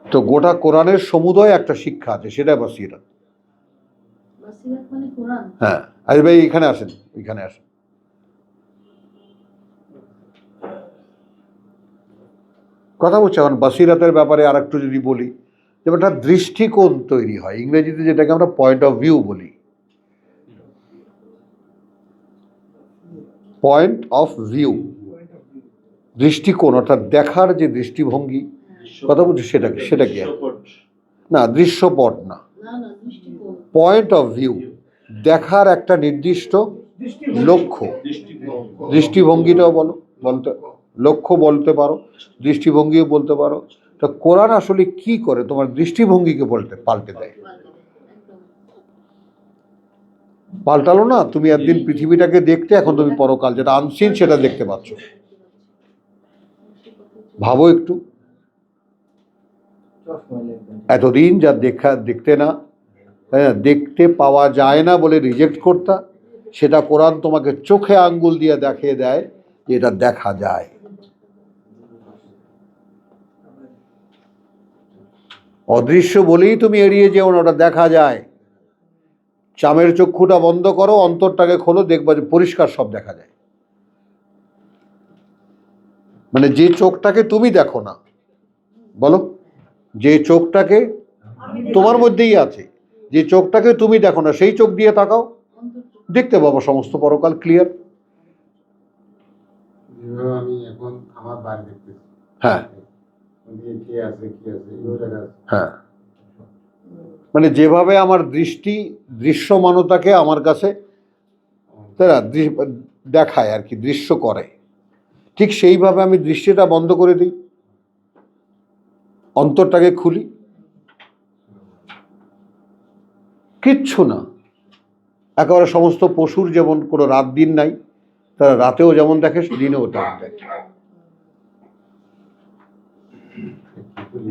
A: তো গোটা কোরআনের সমুদয় একটা শিক্ষা আছে, সেটা বসিরত।
B: বাসিরাত মানে কোরআন।
A: হ্যাঁ, আরে ভাই এখানে আসেন, এখানে আসেন। কথা বলছি এখন বসিরতের ব্যাপারে আর একটু যদি বলি, যেমন একটা দৃষ্টিকোণ তৈরি হয়, ইংরেজিতে যেটাকে আমরা পয়েন্ট অফ ভিউ বলি। পয়েন্ট অফ ভিউ, দৃষ্টিকোণ, অর্থাৎ দেখার যে দৃষ্টিভঙ্গি, কথা বলছি সেটা কি? না, দৃশ্যপট না,
B: না না, দৃষ্টিকোণ।
A: পয়েন্ট অফ ভিউ, দেখার একটা নির্দিষ্ট লক্ষ্য। দৃষ্টিভঙ্গিটাও বলতে লক্ষ্য বলতে পারো, দৃষ্টিভঙ্গিও বলতে পারো। তো কোরআন আসলে কি করে? তোমার দৃষ্টিভঙ্গিকে পাল্টে দেয়। পাল্টালো না, তুমি একদিন পৃথিবীটাকে দেখতে, এখন তুমি পরকাল যেটা আনসিন সেটা দেখতে পাচ্ছ। ভাবো একটু, এতদিন যা দেখতে না, তাই না, দেখতে পাওয়া যায় না বলে রিজেক্ট করতা, সেটা কোরআন তোমাকে চোখে আঙ্গুল দিয়ে দেখিয়ে দেয় যে এটা দেখা যায়। অদৃশ্য বলেই তুমি এড়িয়ে যেও না, ওটা দেখা যায়। চামের চক্ষুটা বন্ধ করো, অন্তরটাকে খোলো, দেখবা যে পরিষ্কার সব দেখা যায়। মানে যে চোখটাকে তুমি দেখো না, বলো, যে চোখটাকে তোমার মধ্যেই আছে, যে চোখটাকে তুমি দেখো না, সেই চোখ দিয়ে তাকাও, দেখতে পাবো সমস্ত পরকাল ক্লিয়ার।
D: আমি এখন আমার বাড়ি দেখতেছি,
A: হ্যাঁ
D: কে আছে এগুলো দেখা যাচ্ছে।
A: হ্যাঁ, মানে যেভাবে আমার দৃশ্যমানতাকে আমার কাছে তাই না দেখায় আর কি, দৃশ্য করে, ঠিক সেইভাবে আমি দৃষ্টিটা বন্ধ করে দিই, অন্তরটাকে খুলি, কিচ্ছু না। একেবারে সমস্ত পশুর যেমন কোনো রাত দিন নাই, তারা রাতেও যেমন দেখে, দিনেও তেমন দেখে,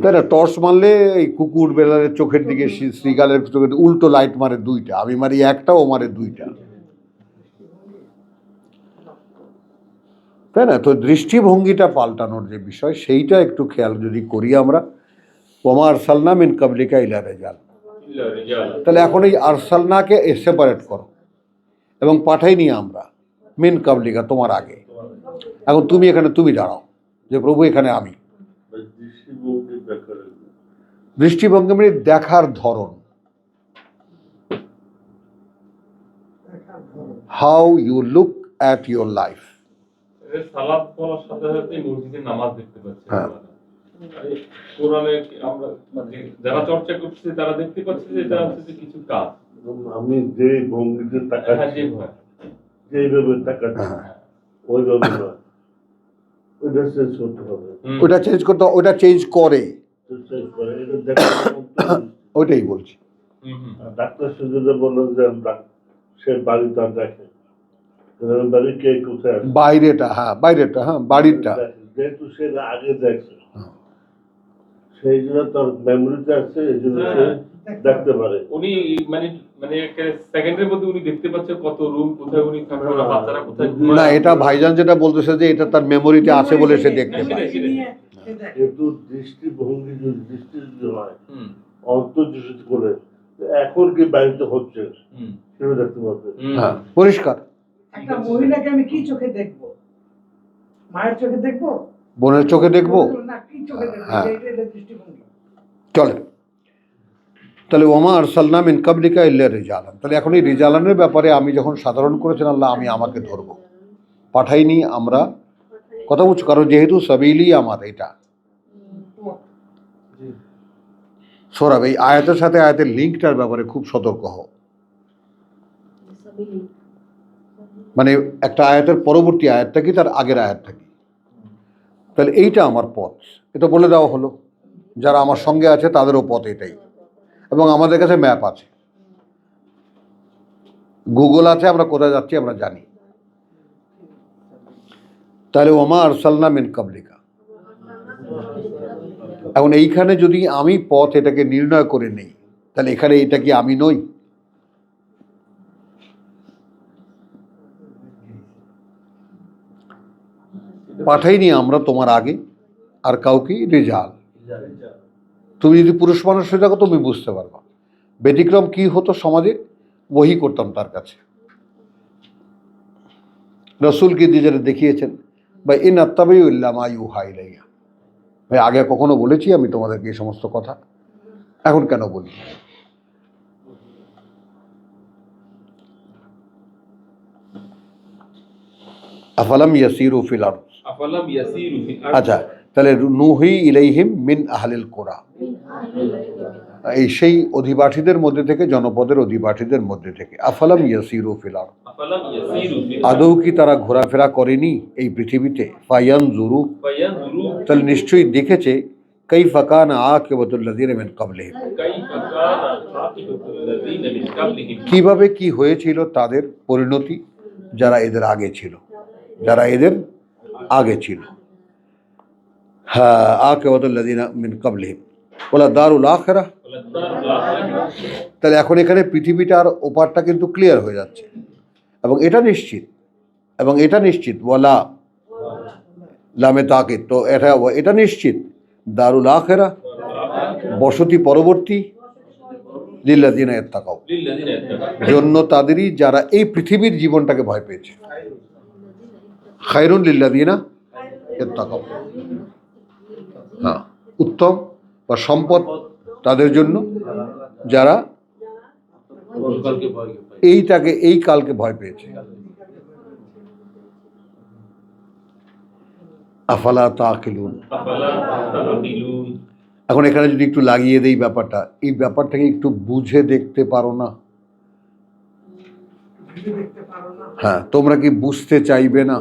A: তাই না? টর্চ মারলে এই কুকুর বেলারের চোখের দিকে, শ্রীগালের চোখের উল্টো লাইট মারে দুইটা, আমি মারি একটা, ও মারে দুইটা, তাই না? তো দৃষ্টিভঙ্গিটা পাল্টানোর যে বিষয়, সেইটা একটু খেয়াল যদি করি আমরা, ওমা আরসালনা মিন কাবলিকা ইলা রিজাল, তাহলে এখন এই আরসালনাকে সেপারেট করো এবং পাঠাই নিয়ে আমরা মিন কাবলিকা, তোমার আগে। এখন তুমি এখানে তুমি দাঁড়াও যে প্রভু এখানে আমি। দৃষ্টিভঙ্গি মানে দেখার ধরন, how you look at your life.
E: সালাত পড়ার সাথে সাথে মসজিদে নামাজ দেখতে পাচ্ছি।
A: হ্যাঁ।
E: কোরআনে আমরা যারা চর্চা করছে তারা দেখতে পাচ্ছে যে এটা হচ্ছে কিছু কাজ।
D: আমি যে ভঙ্গিতে
E: হ্যাঁ,
D: তাকাচ্ছি,
E: জি ভাই।
D: যেভাবে তাকাচ্ছি,
A: হ্যাঁ,
D: ওইভাবে নয়, ওইটা চেঞ্জ করতে হবে।
A: ওটা চেঞ্জ করতে, ওটা চেঞ্জ করে,
D: চেঞ্জ করে এটা দেখা।
A: ওইটাই বলছি।
D: ডাক্তার সুযোগে বললো যে সে বাড়ি তার দেখে, বাড়ি কে কোথায় আছে,
A: বাইরেটা, হ্যাঁ বাইরেটা, হ্যাঁ বাড়িটা,
D: যেহেতু সে আগে দেখছে, সেই জন্য তার মেমোরিতে আছে, এই জন্য সে দেখতে পারে।
E: উনি মানে মানে সেকেন্ডের মধ্যে উনি দেখতে পাচ্ছে কত রুম কোথায় উনি থাকে, ওরা বাচ্চারা কোথায় ঘুমায়।
A: না, এটা ভাইজান যেটা বলতেছে যে এটা তার মেমোরিতে আছে বলে সে দেখতে পায়।
D: কিন্তু দৃষ্টিভঙ্গি যদি দৃষ্টি যদি হয়, অন্তর্দৃষ্টি করে, এখন কি বাড়িতে হচ্ছে সেটা দেখতে পাবে।
A: হ্যাঁ, পরিষ্কার।
F: একটা মহিলাকে আমি কি চোখে দেখবো? মায়ের চোখে দেখবো,
A: বোনের চোখে দেখবো,
F: না কি চোখে দেখবো?
A: হ্যাঁ।
F: এটা দৃষ্টিভঙ্গি।
A: চলে। তাহলে ওমা আরসালনা মিন কাবলিকা ইল্লা রিজালান, তাহলে এখন এই রিজালানের ব্যাপারে আমি যখন সাধারণ করেছেন আল্লাহ, আমি আমাকে ধরবো, পাঠাইনি আমরা, কথা বলছি, কারণ যেহেতু সাবিলি আমার এটা সরাব, এই আয়াতের সাথে আয়াতের লিঙ্কটার ব্যাপারে খুব সতর্ক হও। মানে একটা আয়াতের পরবর্তী আয়াতটা কি, তার আগের আয়াতটা কি, তাহলে এইটা আমার পথ, এটা বলে দেওয়া হলো। যারা আমার সঙ্গে আছে তাদেরও পথ এটাই, এবং আমাদের কাছে ম্যাপ আছে, গুগল আছে, আমরা কোথায় যাচ্ছি আমরা জানি। তাহলে ওমা আরসালনা মিন কাবলিকা, এখন এইখানে যদি আমি পথ এটাকে নির্ণয় করে নেই, তাহলে এখানে এটা কি আমি নই? পাঠাইনি আমরা তোমার আগে আর কাউকে রেজাল। তুমি যদি পুরুষ মানুষ হয়ে থাকো তুমি বুঝতে পারবা ব্যতিক্রম কি হতো সমাজে। ওহী করতাম তার কাছে, রসুলকে দিয়ে যেটা দেখিয়েছেন, বা ইন আত্তাবিউ ইল্লা মা ইউহা ইলাইয়া। ভাই আগে কখনো বলেছি আমি তোমাদেরকে এই সমস্ত কথা? এখন কেন বলি? আফালাম ইয়াসিরু ফিল আরদ,
E: আফালাম ইয়াসিরু ফিল আরদ।
A: আচ্ছা, তাহলে নুহি ইলাইহিম মিন আহলিল কুরা, এই সেই অধিবাসীদের মধ্যে থেকে, জনপদের অধিবাসীদের মধ্যে থেকে। আফালাম ইয়াসিরু ফিল আরদ,
E: আফালাম ইয়াসিরু ফিল
A: আদৌ কি তারা ঘোরাফেরা করেনি এই পৃথিবীতে? ফায়ানজুরু,
E: ফায়ানজুরু
A: তাহলে নিশ্চয়ই দেখেছে, কাইফা কানা আকিবাতুল লাযিনা মিন কাবলিহিম,
E: কাইফা কানা আকিবাতুল লাযিনা মিন কাবলিহিম।
A: কিভাবে কি হয়েছিল তাদের পরিণতি যারা এদের আগে ছিল, যারা এদের আগে ছিল। হ্যাঁ, আকিবাতুল লাযিনা মিন কাবলিহিম ওয়ালা দারুল আখিরাহ।
E: ওয়ালাদ-দারুল আখিরাহ।
A: তাহলে এখন এখানে পৃথিবীটার ওপারটা কিন্তু ক্লিয়ার হয়ে যাচ্ছে, এবং এটা নিশ্চিত, এবং এটা নিশ্চিত ওয়ালা লামে তাকিদ, তো এটা নিশ্চিত দারুল আখিরাহ, বসতি পরবর্তী, লিল্লাযিনা ইত্তাকাউ,
E: লিল্লাযিনা ইত্তাকাউ।
A: জন্য তাদেরই যারা এই পৃথিবীর জীবনটাকে ভয় পেয়েছে। খায়রুন লিল্লাযিনা ইত্তাকাউ, হ্যাঁ, উত্তম বা সম্পদ তাদের জন্য যারা
C: পরকালকে ভয় পায়।
A: এই কালকে ভয় পেয়েছে। আফালা তাকিলুন,
E: আফালা তাকিলুন।
A: এখন এখানে যদি একটু লাগিয়ে দেই ব্যাপারটা, এই ব্যাপারটাকে একটু বুঝে দেখতে পারো না?
F: ভিডিও দেখতে পারো না?
A: হ্যাঁ, তোমরা কি বুঝতে চাইবে না?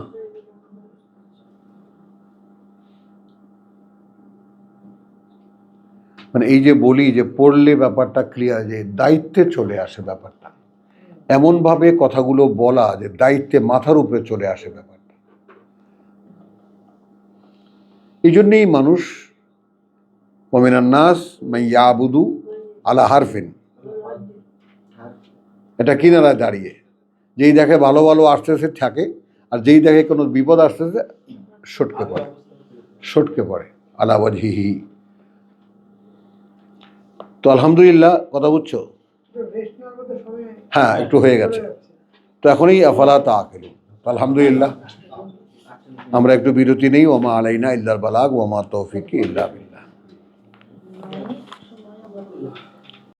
A: মানে এই যে বলি যে পড়লে ব্যাপারটা ক্লিয়ার, যে দায়িত্বে চলে আসে ব্যাপারটা, এমনভাবে কথাগুলো বলা যে দায়িত্বে মাথার উপরে চলে আসে ব্যাপারটা। এই জন্যেই মানুষ ওমিনান নাস মান ইয়াবুদু আলা হারফিন, এটা কিনারায় দাঁড়িয়ে, যেই দেখে ভালো ভালো আসতেছে থাকে, আর যেই দেখে কোনো বিপদ আসতেছে সটকে পড়ে আলা ওয়াজহিহি। তো আলহামদুলিল্লাহ, কথা বুঝছো?
F: রেস্ট নেওয়ার মধ্যে সময়
A: হ্যাঁ, একটু হয়ে গেছে। তো এখনই আফালা তাকিলুন, তো আলহামদুলিল্লাহ আমরা একটু বিরতি নেই। ওমা আলাইনা ইল্লাল বালাগ ওমা তৌফিকি ইল্লা বিল্লাহ।